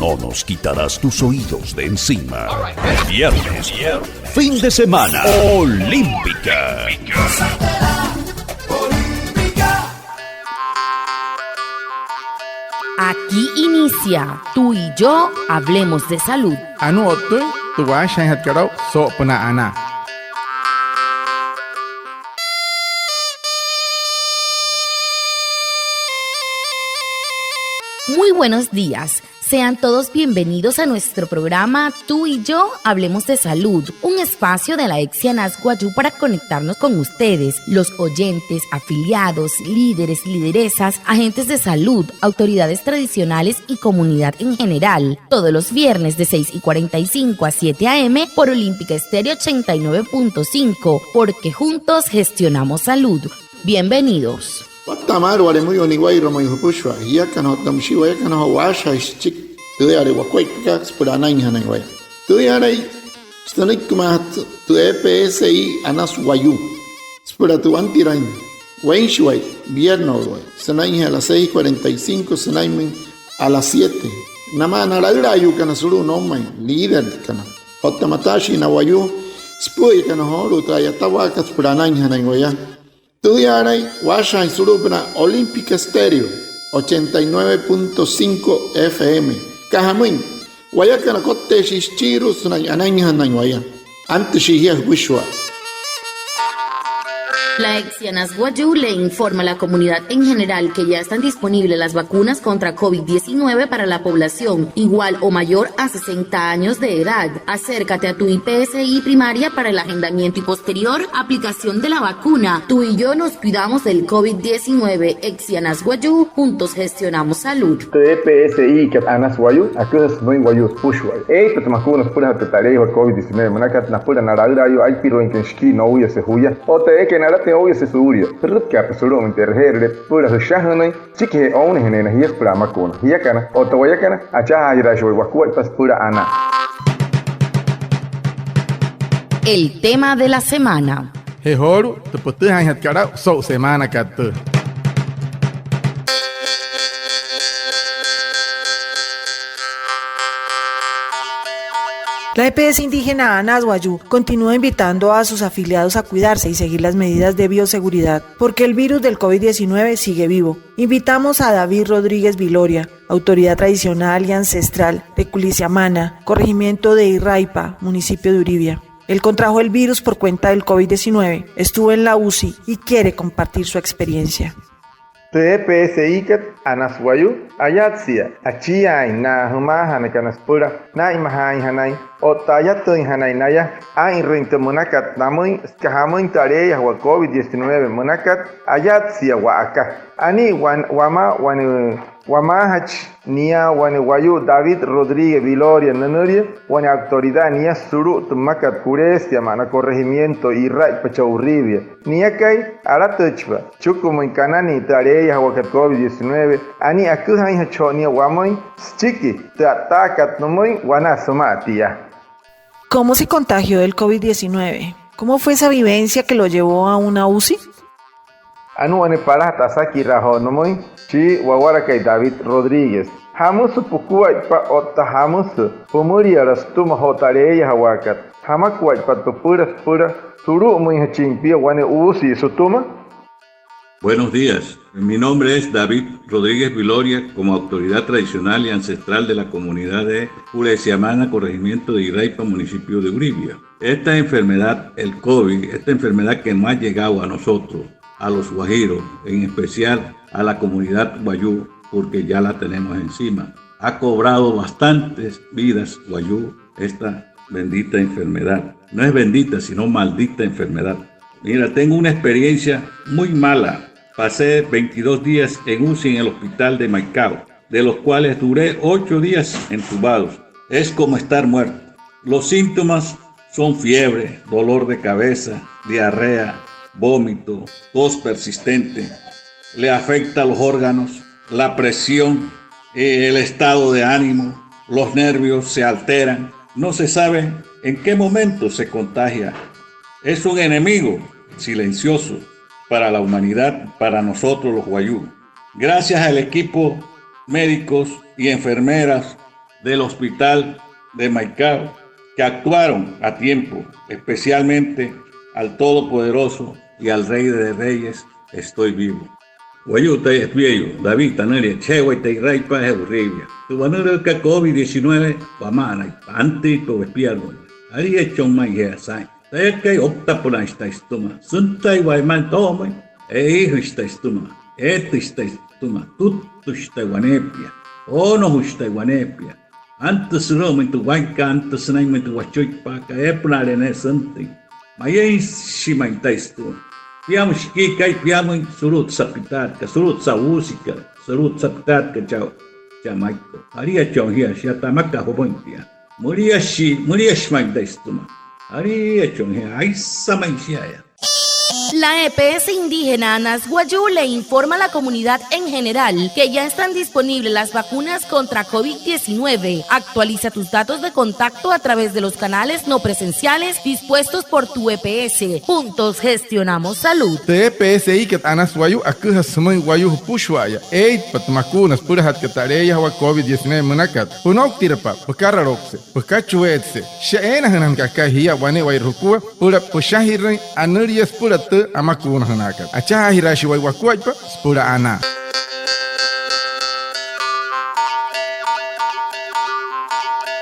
no nos quitarás tus oídos de encima. Viernes, fin de semana, Olímpica. Aquí inicia Tú y Yo Hablemos de Salud. Anu otu tuwa shanhat karau so puna ana. Muy buenos días. Sean todos bienvenidos a nuestro programa Tú y Yo Hablemos de Salud, un espacio de la Excianas Guayú para conectarnos con ustedes, los oyentes, afiliados, líderes, lideresas, agentes de salud, autoridades tradicionales y comunidad en general. Todos los viernes de 6:45 a 7 a.m. por Olímpica Estéreo 89.5, porque juntos gestionamos salud. Bienvenidos. Tamar wale muy oniguairo muy hupushwa ya kana tamshiwa ya kana washa ischik tuare wakweka spurana inhana waya tuare stonik kumat tu EPSI anas wayu spura tu antirain wenshwai viernes sanai a las 6:45 sanai a las 7 nama naralra yu kana suru no mai líder kana hotamatashi na wayu spuy kana horu traya tawaka spurana inhana waya Tudiaray, Washa Surupna, Olímpica Estéreo, 89.5 FM. Cajamuin, Guayacana Cote Shichiru, Sunayananguaya, antes Shihia Wishwa. La Excianas Guayú le informa a la comunidad en general que ya están disponibles las vacunas contra COVID-19 para la población igual o mayor a 60 años de edad. Acércate a tu IPSI primaria para el agendamiento y posterior aplicación de la vacuna. Tú y yo nos cuidamos del COVID-19. Excianas Guayú, juntos gestionamos salud. EPSI que anas Guayú, aquellos no en Guayú pushway. Esto te macunas puras tareas del COVID-19. Manakat na pura naralrayo hay piro en kenshki no huya se huya. O te que nada hoy se subió, pero que pasó me interrogarle pura shahnai, chique aún en energía para macona. Ya kana, o te voy a kana, acha ira yo wakua pas pura ana. El tema de la semana. Hehoru te putu hanhat karau so semana katu. La EPS indígena Anas Guayú continúa invitando a sus afiliados a cuidarse y seguir las medidas de bioseguridad, porque el virus del COVID-19 sigue vivo. Invitamos a David Rodríguez Viloria, autoridad tradicional y ancestral de Culiciamana, corregimiento de Irraipa, municipio de Uribia. Él contrajo el virus por cuenta del COVID-19, estuvo en la UCI y quiere compartir su experiencia. EPSI kat anas Guayú ayatsia achia na humaha na kanaspura na imaha hanai o tayato hanai naya a irrinte monakat namoy skahamoy tareya wa COVID-19 monakat ayatsia wa aka ani wama hach nia wan Guayú David Rodríguez Viloria Nanuria wan autoridad nia suru tumakat puresia mana corregimiento y rai pachaurribia nia kai aratachba chukumo kanani tareya wa COVID-19 ani akuha hachonia wamoy chiki takat nomoy wana somatia. ¿Cómo se contagió del COVID-19? ¿Cómo fue esa vivencia que lo llevó a una UCI? Anu ane para tasaki raho nomoy chi wawara kai David Rodríguez hamus pukua pa otta hamus pumuria rastuma hotareya hawakat hamakwa pa pura suru muy hachimpia wane usi sutuma. Buenos días, mi nombre es David Rodríguez Viloria, como autoridad tradicional y ancestral de la comunidad de Culiciamana, corregimiento de Irraipa, municipio de Uribia. Esta enfermedad, el COVID, esta enfermedad que no ha llegado a nosotros, a los guajiros, en especial a la comunidad guayú, porque ya la tenemos encima. Ha cobrado bastantes vidas guayú esta bendita enfermedad. No es bendita, sino maldita enfermedad. Mira, tengo una experiencia muy mala. Pasé 22 días en UCI en el hospital de Maicao, de los cuales duré 8 días entubados. Es como estar muerto. Los síntomas son fiebre, dolor de cabeza, diarrea, vómito, tos persistente. Le afecta a los órganos, la presión, el estado de ánimo, los nervios se alteran. No se sabe en qué momento se contagia. Es un enemigo silencioso para la humanidad, para nosotros los guayú. Gracias al equipo médicos y enfermeras del Hospital de Maicao, que actuaron a tiempo, especialmente al Todopoderoso y al Rey de Reyes, estoy vivo. Guayu te espío, David, Taneria, Chewa y Teiraipa es horrible. Tu banero que COVID-19, Pamana, antes tu espiarlo. Haría hecho un magia, ¿sabes? Te que opta por esta estoma. Sunta y Guayman tome, hijo esta estoma. Esta estoma, tú esta guanepia. O no esta guanepia. Antes no me tu guayca, antes no me tu guachoipa, que es para en el sante. Maya si me estoma. Piamos que cai piamos surut sapitar, que surut saúsica, surut sapitar que chao, chamaito. Haría chongia, ya tamaca hopontia. Moría shi mai da estuma. Haría chongia, ay samaisia. La EPS indígena Anas Guayú le informa a la comunidad en general que ya están disponibles las vacunas contra COVID-19. Actualiza tus datos de contacto a través de los canales no presenciales dispuestos por tu EPS. Juntos gestionamos salud. Te EPS que Anas Guayú akuha sumay Guayú pushwaya. Pat makunas purahat que tareya wa COVID-19 manakat. Punok tirapa, pukararokse, pukachuetse. Shaena hanan kakahia wane wairukua, pura pushahirin anurias pura amakuna hanaka. Acha hirashi wai wakuaipa pura ana.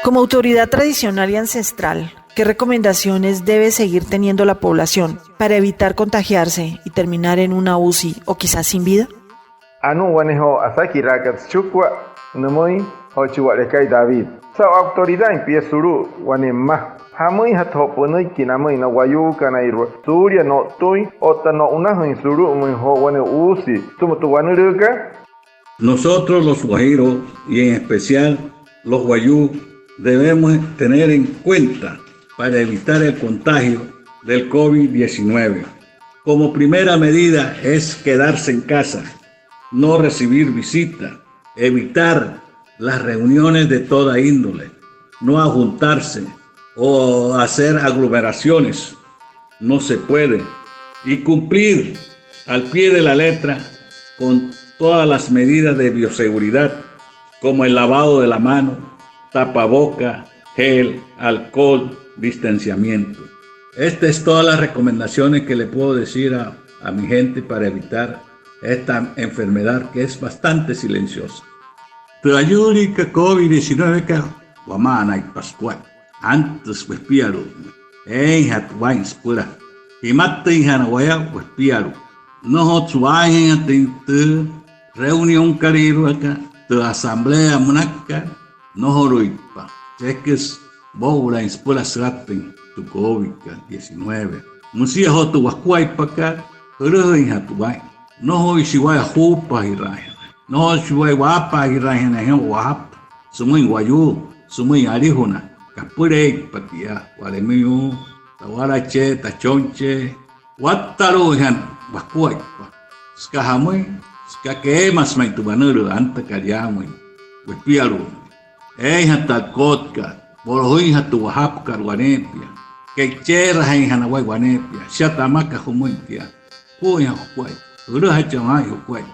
Como autoridad tradicional y ancestral, ¿qué recomendaciones debe seguir teniendo la población para evitar contagiarse y terminar en una UCI o quizás sin vida? Anu waneho asaki rakat chukwa namoi hochiwalekai David. Sa autoridad empieza suru wanemah. Hamui hatoponoi kinamoi na wayu kanairwa. Surya no tui ota no unahin suru muy ho wane usi. Tumutu wanuruka. Nosotros los guajiros y en especial los guayú debemos tener en cuenta para evitar el contagio del COVID-19. Como primera medida es quedarse en casa, no recibir visitas, evitar las reuniones de toda índole, no juntarse o hacer aglomeraciones, no se puede, y cumplir al pie de la letra con todas las medidas de bioseguridad, como el lavado de la mano, tapaboca, gel, alcohol, distanciamiento. Estas es todas las recomendaciones que le puedo decir a mi gente para evitar esta enfermedad que es bastante silenciosa. Tayuri que COVID-19 que wamana y pascual. Antes vespiaru. Hat wines pura. Y mate hanawaya vespiaru. No hotsuaje te reunión cariru acá. Te asamblea munaca. No horoipa. Es que es boula inspura sraten tu COVID-19. Musia hotu wasquai paka. Ruin hat wine. No hoi shiwaya hupa y raja. No shiwaya wapa y raja na hen wap. Sumui guayú. Sumui arihuna. Kapurei patia. Walemiu. Tawarache. Tachonche. Wataru han wasquai. Skahamui. Skakemas mai tu banuru anta kariamui. Wepiaru. Hata kotka. Borohui hatu wahapkar wanepia. Kechera hai hanawai wanepia. Shatamaka humuitia. Puya hukwai. Uruhachamai hukwai.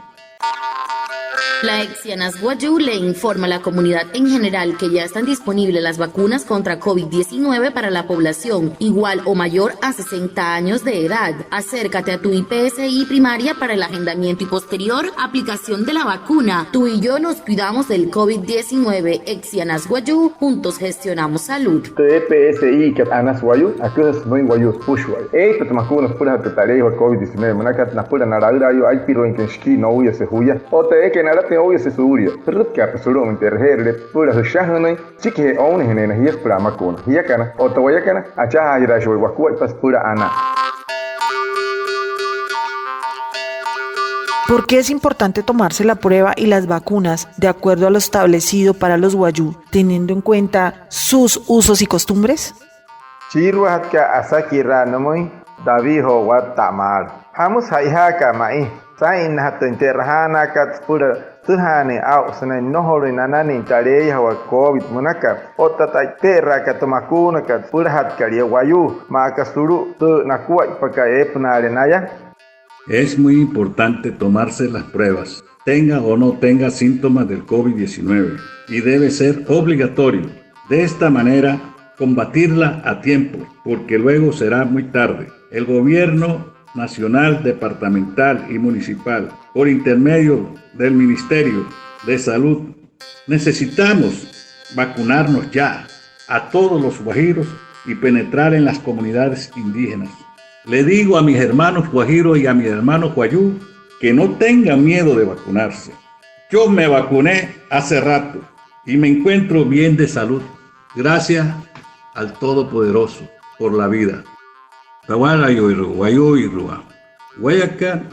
La Exianas Guayú le informa a la comunidad en general que ya están disponibles las vacunas contra COVID-19 para la población igual o mayor a 60 años de edad. Acércate a tu IPSI primaria para el agendamiento y posterior aplicación de la vacuna. Tú y yo nos cuidamos del COVID-19. Exianas Guayú, juntos gestionamos salud. EPSI que Anas Guayú, acuerdas muy Guayú pushway. Esta tamacunas pura tetarejo COVID-19, manakat na pura naragdayo ay piro en kenshki no huya se huya. O te que nara hoy se subió, pero que apesoro me terherle pura shahana, chique aún en energía para macona. Yakana, o tawayakana, acha ira shoy wakua pas pura ana. ¿Por qué es importante tomarse la prueba y las vacunas de acuerdo a lo establecido para los guayú, teniendo en cuenta sus usos y costumbres? Chirwa ka asaki ra namoy daviho wa tamal. Hamus hayhaka mai. Sain hatta interhana kat pura tuhane au sana noholo nanani tareya wa COVID munaka ota terra ka tomakuna kat pura hat karia wayu maka suru tu nakua paka epnare naya. Es muy importante tomarse las pruebas tenga o no tenga síntomas del COVID-19 y debe ser obligatorio. De esta manera, combatirla a tiempo, porque luego será muy tarde. El gobierno nacional, departamental y municipal, por intermedio del Ministerio de Salud, necesitamos vacunarnos ya a todos los guajiros y penetrar en las comunidades indígenas. Le digo a mis hermanos guajiros y a mis hermanos guayú que no tengan miedo de vacunarse. Yo me vacuné hace rato y me encuentro bien de salud. Gracias al Todopoderoso por la vida. Tawala yoiru, guayú y rua. Guayaca,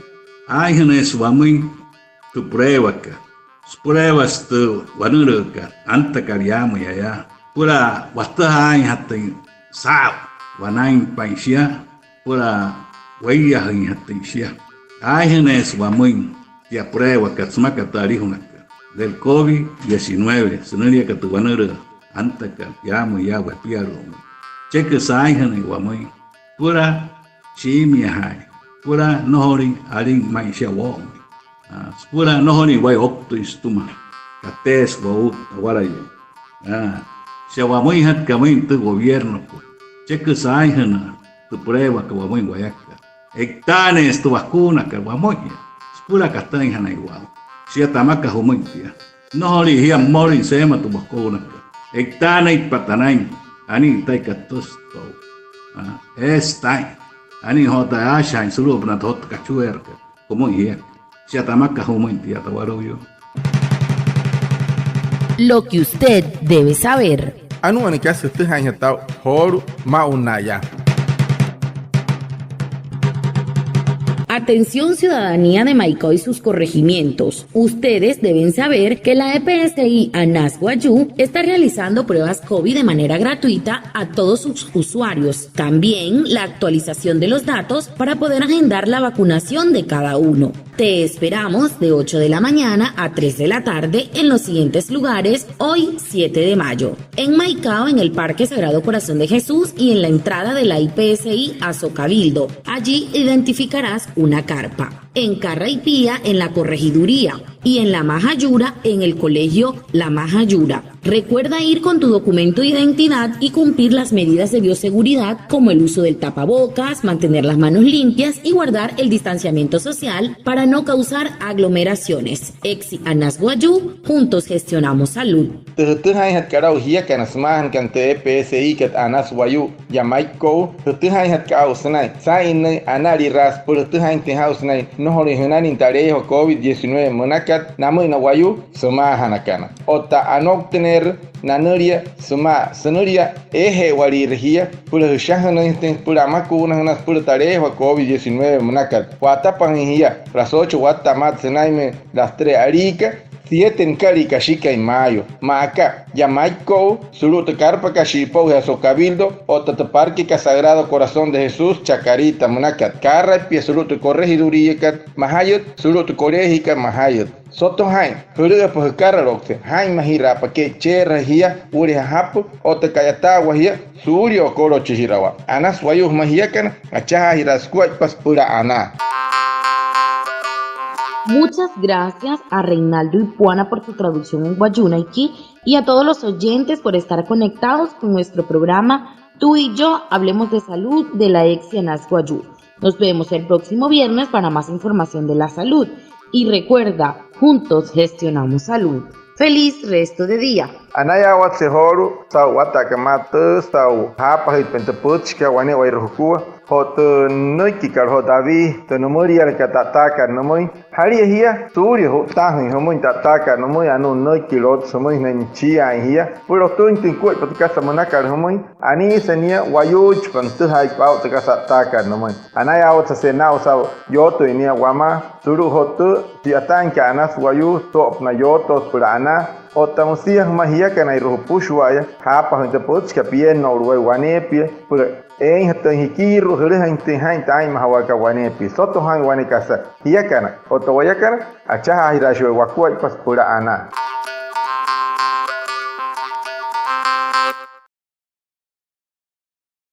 ayhanes wamui, tu pruebaca. Pruebas tu wanuruca, anta cariamo yaya. Pura wastahain hatin sao, wanain paisia, pura guayahin hatin sia. Ayhanes wamui, ya pruebaca, smaka tarihunaka. Del COVID-19, senaria que tu wanura, anta cariamo ya wapiaro. Cheque sa ayhanes wamui. Pura chimia hai, pura nohori aring maisha wo. Pura nohori wai opto istuma, kates wo warayo. Se va muy hat kamay tu gobierno. Cheque sai hana tu prueba que va muy guayaca. Hectanes tu vacuna que va muy. Pura katay hana igual. Si atamaca humuntia. Nohori hia mori sema tu vacuna. Hectanes patanay, ani tai katos to. Está ani hota asha en sulu na hot kachuerka como hia si atamaka humuntia tawaruyo. Lo que usted debe saber. Anu anicas este año tau horu maunaya. Atención ciudadanía de Maicao y sus corregimientos. Ustedes deben saber que la EPSI ANAS Guayú está realizando pruebas COVID de manera gratuita a todos sus usuarios. También la actualización de los datos para poder agendar la vacunación de cada uno. Te esperamos de 8 de la mañana a 3 de la tarde en los siguientes lugares hoy 7 de mayo. En Maicao, en el Parque Sagrado Corazón de Jesús y en la entrada de la IPSI a Socabildo. Allí identificarás una carpa. En Carraipía, en la corregiduría. Y en La Majayura, en el colegio La Majayura. Recuerda ir con tu documento de identidad y cumplir las medidas de bioseguridad como el uso del tapabocas, mantener las manos limpias y guardar el distanciamiento social para no causar aglomeraciones. EPSI ANAS Guayú, juntos gestionamos salud. COVID-19 monacat namu na wayu suma hanakana ota anoktener nanuria suma sanuria eje wali regia pula shahana pula makuna hanas pula tarejo COVID-19 monacat watapan hia las 8 watamat senaime las 3 arica 7 en Cali, Cachica y Mayo. Maca, Yamaico, Suluto Carpa, Cachipo, Socabildo, Otaparque, Sagrado Corazón de Jesús, Chacarita, Monacat, Carra, Pie Suluto Corregiduría, Mahayot, Suluto Corejica, Mahayot. Soto Hain, Furuga por Carroxe, Hain Mahira, Paque, Cherra, Gia, Uria Hapo, Otacayatagua, Gia, Surio, Coro Chihirawa. Anas Wayus Mahiacan, Achaja y las Cuapas Pura Ana. Muchas gracias a Reinaldo Ipuana por su traducción en Guayunaiki y a todos los oyentes por estar conectados con nuestro programa Tú y yo hablemos de salud de la EPSI ANAS Guayú. Nos vemos el próximo viernes para más información de la salud. Y recuerda, juntos gestionamos salud. ¡Feliz resto de día! Anaya wat sehoru tau wataka matus tau hapa hit penteputs ka wane wai ruhua hot noiki kar hot avi to nomori al kataka nomoi hari hia turi ho tahin homoin tataka nomoi anu noiki lot somoi nenchia hia puro tun tin kuat patika monaka homoi ani senia wayuch pantu hai pau taka sataka nomoi anaya wat senau sau yoto inia wama turu hotu tiatan ka anas wayu top na yotos purana Otamusia mahia kana iru pushwaya hapa hante pots ka pien no ruai wanepi pura en hatan hikiru hore hante hain tai mahawaka wanepi soto han wanekasa hia kana otowaya kana acha hirashwe wakwa pas pura ana.